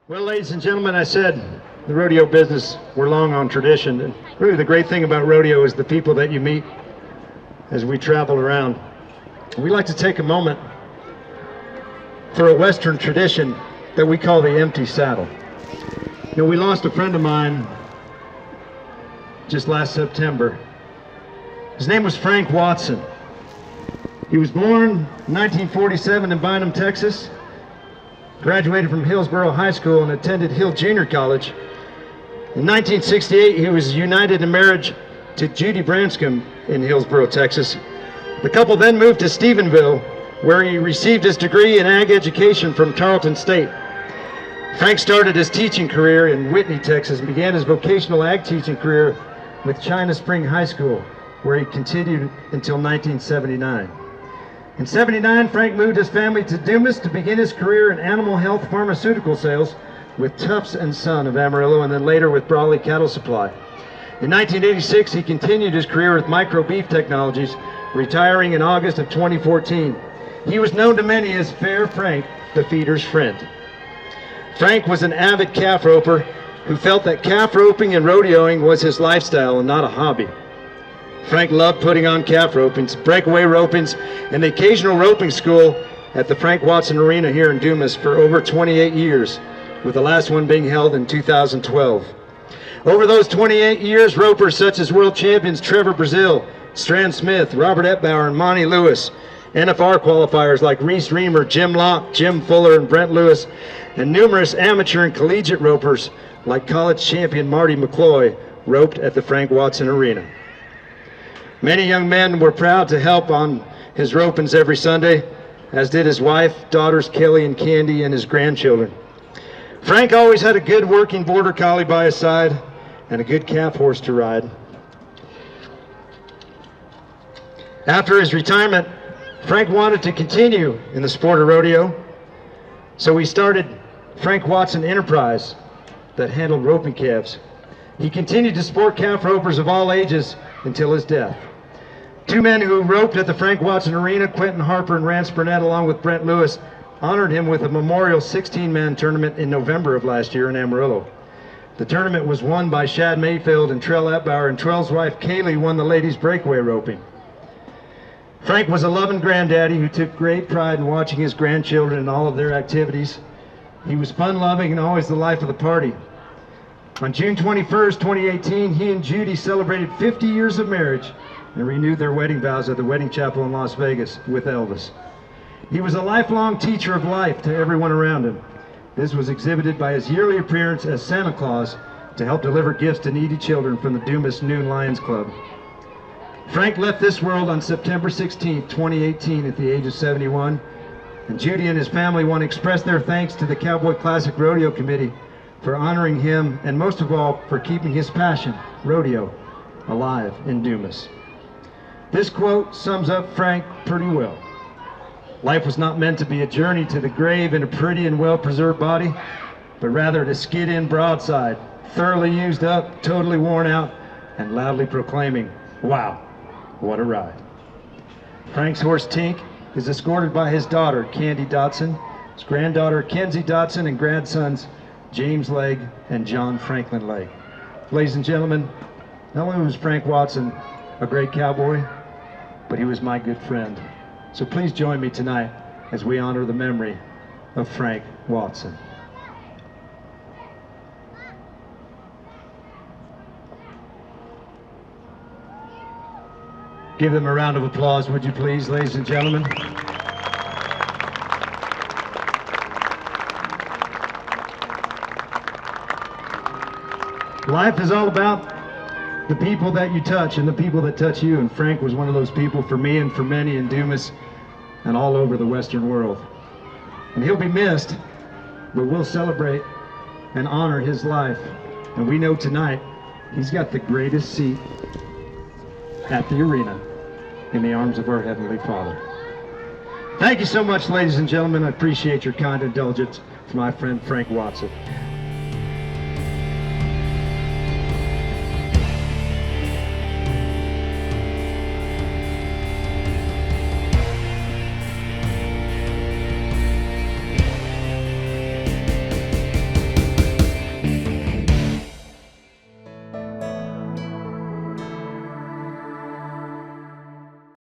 Well, ladies and gentlemen, I said the rodeo business, we're long on tradition. And really the great thing about rodeo is the people that you meet as we travel around. We like to take a moment for a Western tradition that we call the empty saddle. You know, we lost a friend of mine just last September. His name was Frank Watson. He was born in 1947 in Bynum, Texas. Graduated from Hillsborough High School and attended Hill Junior College. In 1968, he was united in marriage to Judy Branscombe in Hillsborough, Texas. The couple then moved to Stephenville, where he received his degree in ag education from Tarleton State. Frank started his teaching career in Whitney, Texas, and began his vocational ag teaching career with China Spring High School, where he continued until 1979. In '79, Frank moved his family to Dumas to begin his career in animal health pharmaceutical sales with Tufts and Son of Amarillo, and then later with Brawley Cattle Supply. In 1986, he continued his career with Micro Beef Technologies, retiring in August of 2014. He was known to many as Fair Frank, the feeder's friend. Frank was an avid calf roper who felt that calf roping and rodeoing was his lifestyle and not a hobby. Frank loved putting on calf ropings, breakaway ropings, and the occasional roping school at the Frank Watson Arena here in Dumas for over 28 years, with the last one being held in 2012. Over those 28 years, ropers such as world champions Trevor Brazil, Strand Smith, Robert Etbauer, and Monty Lewis, NFR qualifiers like Reese Reamer, Jim Locke, Jim Fuller, and Brent Lewis, and numerous amateur and collegiate ropers like college champion Marty McCloy roped at the Frank Watson Arena. Many young men were proud to help on his ropings every Sunday, as did his wife, daughters Kelly and Candy, and his grandchildren. Frank always had a good working border collie by his side and a good calf horse to ride. After his retirement, Frank wanted to continue in the sport of rodeo, so he started Frank Watson Enterprise that handled roping calves. He continued to support calf ropers of all ages until his death. Two men who roped at the Frank Watson Arena, Quentin Harper and Rance Burnett, along with Brent Lewis, honored him with a memorial 16-man tournament in November of last year in Amarillo. The tournament was won by Shad Mayfield and Trell Etbauer, and Trell's wife Kaylee won the ladies' breakaway roping. Frank was a loving granddaddy who took great pride in watching his grandchildren and all of their activities. He was fun-loving and always the life of the party. On June 21st, 2018, he and Judy celebrated 50 years of marriage and renewed their wedding vows at the wedding chapel in Las Vegas with Elvis. He was a lifelong teacher of life to everyone around him. This was exhibited by his yearly appearance as Santa Claus to help deliver gifts to needy children from the Dumas Noon Lions Club. Frank left this world on September 16, 2018 at the age of 71, and Judy and his family want to express their thanks to the Cowboy Classic Rodeo Committee for honoring him, and most of all, for keeping his passion, rodeo, alive in Dumas. This quote sums up Frank pretty well. Life was not meant to be a journey to the grave in a pretty and well-preserved body, but rather to skid in broadside, thoroughly used up, totally worn out, and loudly proclaiming, "Wow, what a ride." Frank's horse Tink is escorted by his daughter, Candy Dotson, his granddaughter, Kenzie Dotson, and grandsons, James Legg and John Franklin Legg. Ladies and gentlemen, not only was Frank Watson a great cowboy, but he was my good friend. So please join me tonight as we honor the memory of Frank Watson. Give them a round of applause, would you please, ladies and gentlemen? Life is all about the people that you touch and the people that touch you, and Frank was one of those people for me and for many in Dumas and all over the Western world. And he'll be missed, but we'll celebrate and honor his life. And we know tonight he's got the greatest seat at the arena in the arms of our Heavenly Father. Thank you so much, ladies and gentlemen. I appreciate your kind indulgence to my friend Frank Watson.